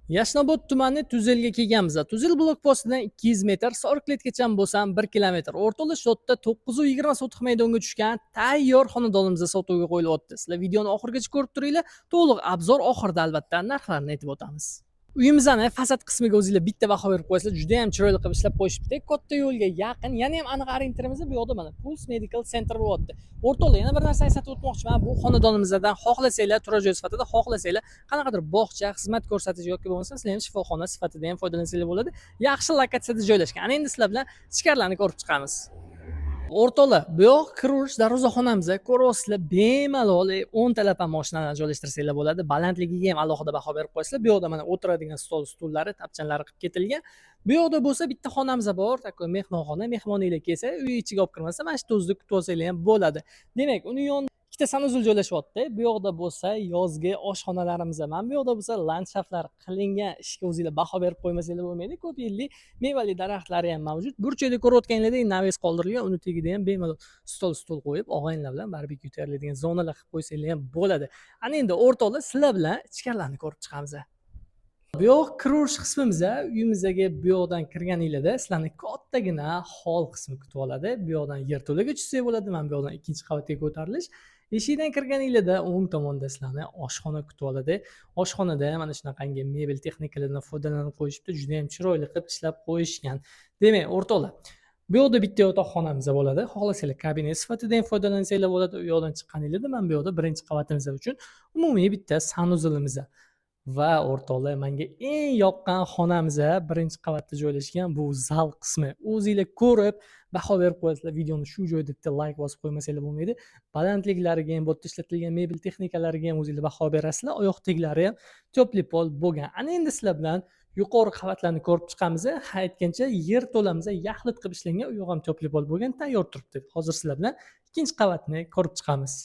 Yashnobod tumani Tuzelga kelganmiz. Tuzel blokpostidan 200 metr, Sorokletgacha bo'lsam 1 kilometr. O'rtoqlar shotda 920 sotix maydonga tushgan tayyor xonadonimizda sotuvga qo'yilyapti. Sizlar videoni oxirigacha ko'rib turinglar. To'liq obzor oxirida albatta narxlarni aytib o'tamiz. Uyimizni fasad qismiga o'zingizlar bitta baho berib qo'yasizlar, juda ham chiroyli qilib ishlab qo'yishibdi. Katta yo'lga yaqin, yana ham aniq orientirimiz bu yoqda mana Puls Medical Center bo'lyapti. O'rtoqlar, yana bir narsa eslatib o'tmoqchiman. Bu xonadonimizdan xohlasanglar turar joy sifatida, xohlasanglar qanaqadir bog'cha, xizmat ko'rsatish yoki bo'lmasa sizlar ham shifoxona sifatida ham foydalansanglar bo'ladi. Yaxshi lokatsiyada joylashgan. Ana endi sizlar bilan ichkarilarni ko'rib chiqamiz. O'rtoqlar, bu yoq kirish darvozaxonamizda ko'ryapsizlar, bemalol 10 talab ham mashinalarni joylashtirsanglar bo'ladi. Balandligiga ham alohida baho berib qo'yasizlar. Bu yoqda mana o'tiradigan stullari, tapchanlari qilib ketilgan. Bu yoqda bo'lsa bitta xonamiz bor, takoy mehmonxona. Mehmoninglar kelsa, uy ichiga olib kirmasa, mana shu tozda kutib olsanglar ham bo'ladi. Demak, uni yonida ikkita sanuzul joylashyapti. Bu yoqda bo'lsa yozgi oshxonalarimiz, mana bu yoqda bo'lsa landshaftlar qilingan, ishga o'zingizlar baho berib qo'ymasanglar bo'lmaydi. Ko'p yillik mevali daraxtlari ham mavjud. Burchakda ko'rayotganinglardek naves qoldirilgan, uni tagida ham bemalol stol qo'yib, og'aynilar bilan barbekyu tayyorlaydigan zonalar qilib qo'ysanglar ham bo'ladi. Ana endi o'rtoqlar, sizlar bilan ichkarilarni ko'rib chiqamiz. Bu yoq kirish qismimizda, uyimizga bu yoqdan kirganinglarda sizlarni kattagina hol qismi kutib oladi. Bu yoqdan yerto'laga tushsak bo'ladi, mana bu yoqdan ikkinchi qavatga ko'tarilish. Eshikdan kirganinglarda o'ng tomonda sizlarni oshxona kutib oladi. Oshxonada mana shunaqangi mebel texnikalardan foydalanib qo'yishibdi, juda ham chiroyli qilib ishlab qo'yishgan. Demak, o'rtoqlar, bu yoqda bitta yotoqxonamiz bo'ladi. Xohlasanglar kabinet sifatida ham foydalansanglar bo'ladi. U yoqdan chiqqaninglarda mana bu yoqda birinchi qavatimiz uchun umumiy bitta sanuzilimiz. Va o'rtoqlar, menga eng yoqqan xonamiz birinchi qavatda joylashgan bu zal qismi. O'zingizlar ko'rib baho berib qo'yasizlar. Videoni shu joyda bitta like bosib qo'ymasanglar bo'lmaydi. Balandliklariga ham, bu yerda ishlatilgan mebel texnikalariga ham o'zingizlar baho berasizlar. Oyoq teglari ham to'pli pol bo'lgan. Ana endi sizlar bilan yuqori qavatlarni ko'rib chiqamiz. Ha, aytgancha yerto'lamiz yaxlit qilib ishlangan, u yoq ham to'pli pol bo'lgan, tayyor turibdi. Hozir sizlar bilan ikkinchi qavatni ko'rib chiqamiz.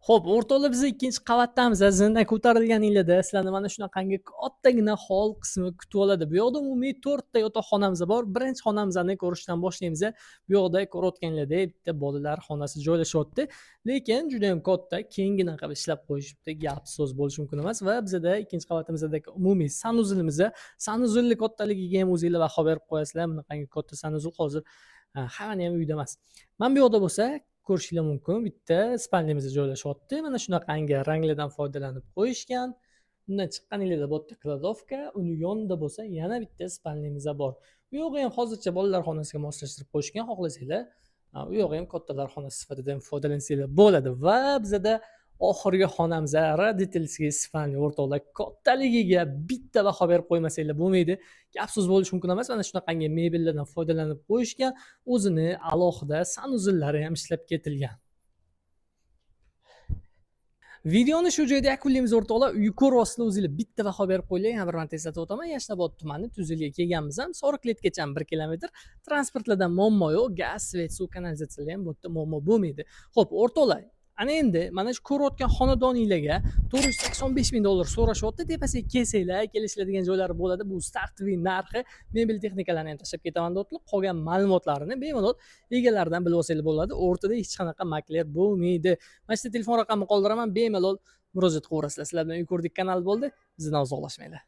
Xo'p, o'rtoqlar, biz ikkinchi qavatdamiz. Zindan ko'tarilganinglarda sizlarni mana shunaqangi kattagina hol qismi kutib oladi. Bu yoqda umumiy 4 ta yotoqxonamiz bor. Birinchi xonamizni ko'rishdan boshlaymiz. Bu yoqda ko'rayotganinglardek bitta bolalar xonasi joylashyapti. Lekin juda ham katta, kengina qilib ishlab qo'yishibdi. Gap so'z bo'lishi mumkin emas va bizda ikkinchi qavatimizdagi umumiy sanuzilimiz, sanuzillik kattaligiga ham o'zingizlar baho berib qo'yasizlar. Bunaqangi katta sanuzil hozir hammani ham uyda emas. Mana bu yoqda bo'lsa ko'rishinglar mumkin, bitta spalnimiz joylashyapti. Mana shunaqangi ranglardan foydalanib qo'yishgan. Undan chiqqaninglarda bu yerda kladovka, uni yonida bo'lsa yana bitta spalnimiz bor. Bu yog'i ham hozircha bolalar xonasiga moslashtirib qo'yishgan. Xohlasanglar, u yog'i ham kattalar xonasi sifatida ham foydalansanglar bo'ladi. Va bizda oxirgi xonamiz родительский spalni. O'rtoqlar, kattaligiga bitta baho berib qo'ymasanglar bo'lmaydi. Gap so'z bo'lishi mumkin emas. Mana shunaqangi mebellardan foydalanib qo'yishgan, o'zini alohida sanuzillari ham ishlab ketilgan. Videoni shu joyda yakunlaymiz o'rtoqlar. Uy ko'ryapsizlar, o'zingizlar bitta baho berib qo'yinglar. Yana bir marta eslatib o'taman. Yashnobod tumani Tuzelga kelganmiz ham. Sorokletgacha 1 kilometr. Transportlardan muammo yo'q. Gaz, svet, suv, kanalizatsiyalar ham bu yerda muammo bo'lmaydi. Xo'p, o'rtoqlar, ana endi mana shu ko'rayotgan xonadoninglarga $485,000 so'rashyapti. Tepasiga kelsanglar, kelishiladigan joylari bo'ladi. Bu startviy narxi. Mebel texnikalarni ham tashlab ketaman debdilar. Qolgan ma'lumotlarini bemalol egalaridan bilib olsanglar bo'ladi. O'rtada hech qanaqa makler bo'lmaydi. Mana shu telefon raqamini qoldiraman, bemalol murojaat qilaverasizlar. Sizlar bilan uy ko'rdik kanal bo'ldi. Bizdan uzoqlashmanglar.